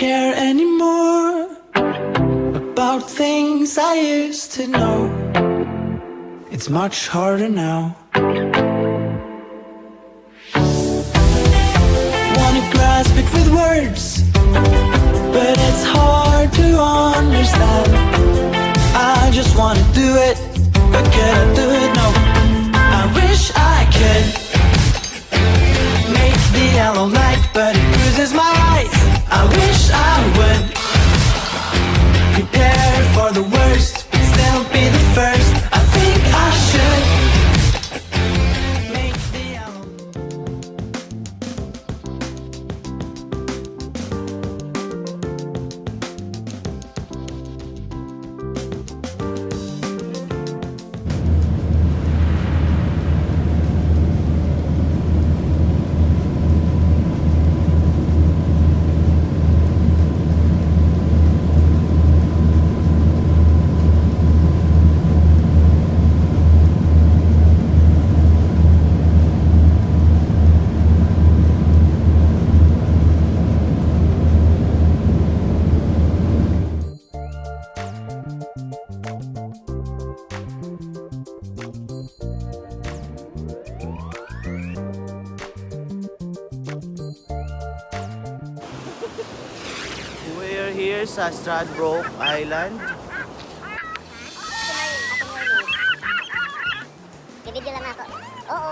care anymore about things I used to know. It's much harder now. Wanna grasp it with words, but it's hard to understand. I just wanna do it, but can I do it? No. I wish I could make the yellow light, but it bruises my eyes. I wish I would prepare for the worst, but still be the first. I think I should make the yellow. We're here sa Stradbroke Island. Bibidyo lang ako. Oo.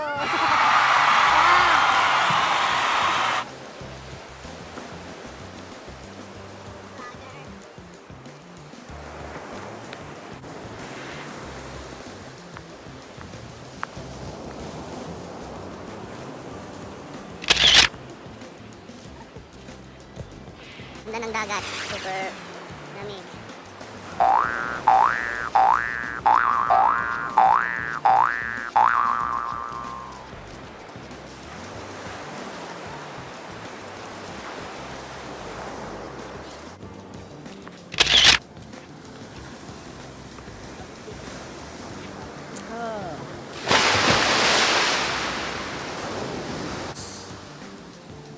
Ganda ng dagat. Super lamig.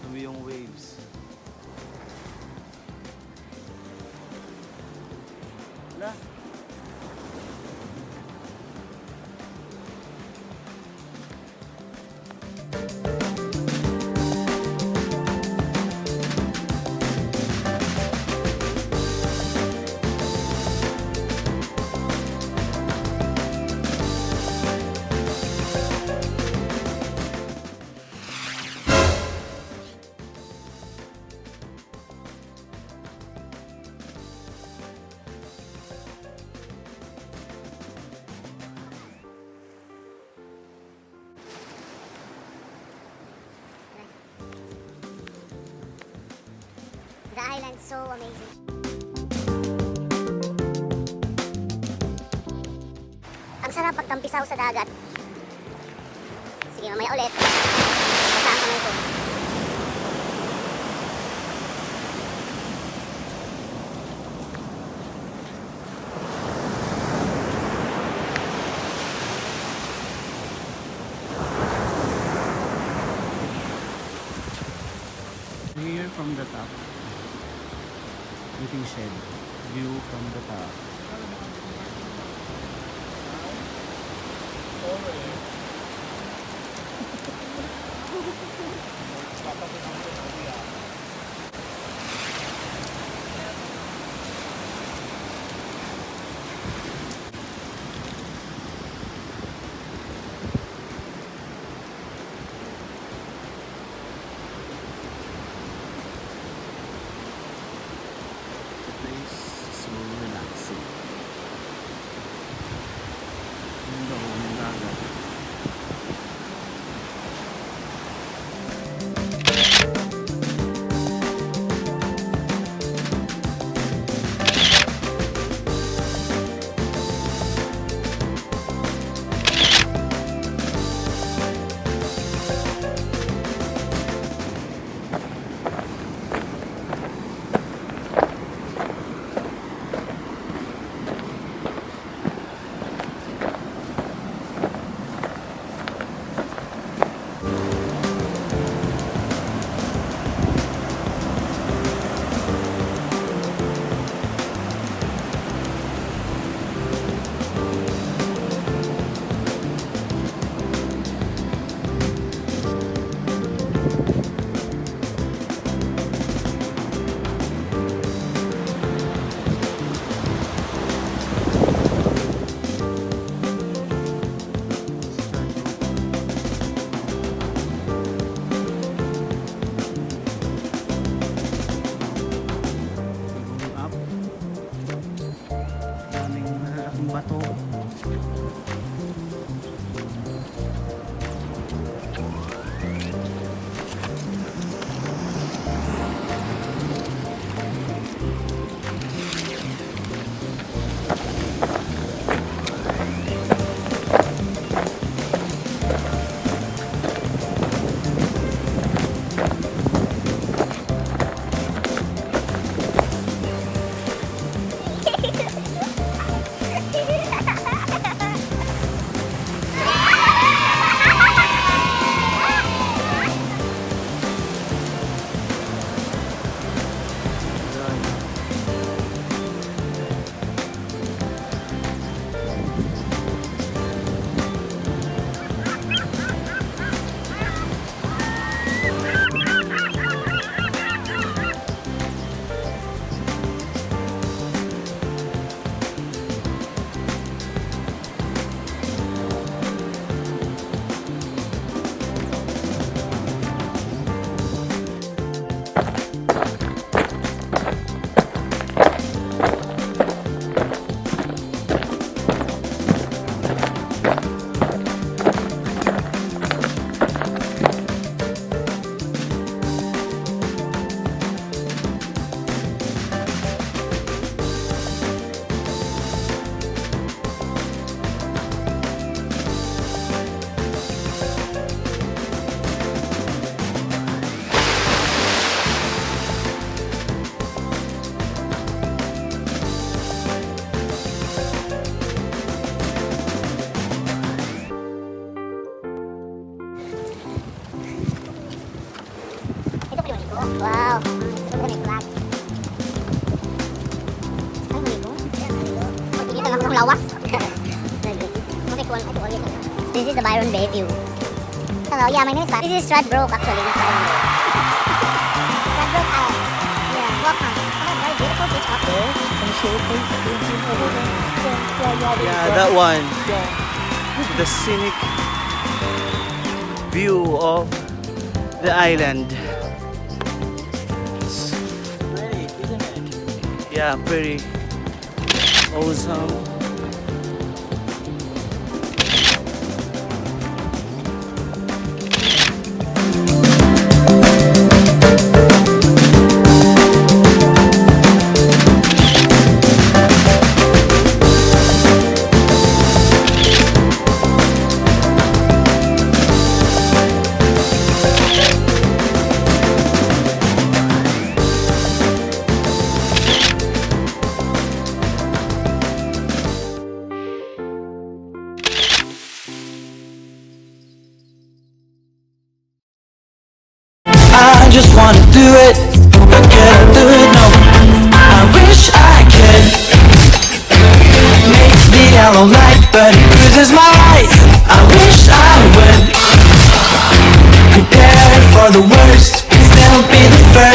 Dumi yung waves. Wala. The island so amazing. Ang sarap pagtampisaw sa dagat. Sige, mamaya ulit. Masaan kamay ko. Here from the top. Waiting shed. View from the top. So relaxing. Yung daw ng dagat. Wow. Ito may flag. Ay, maligo. Pagkikita nga ako ng lawas. Okay, cool. This is the Byron Bay view. Hello, yeah, my name is Byron. This is Stradbroke actually, not Byron Bay. Stradbroke Island. Yeah, welcome. Oh, very beautiful beach up there. Yeah, that one. The scenic view of the island. Pretty, isn't it? Yeah, pretty awesome. I just wanna do it, but can't do it, no. I wish I could. Makes the yellow light, but it bruises my life. I wish I would. Prepare for the worst, but still be the first.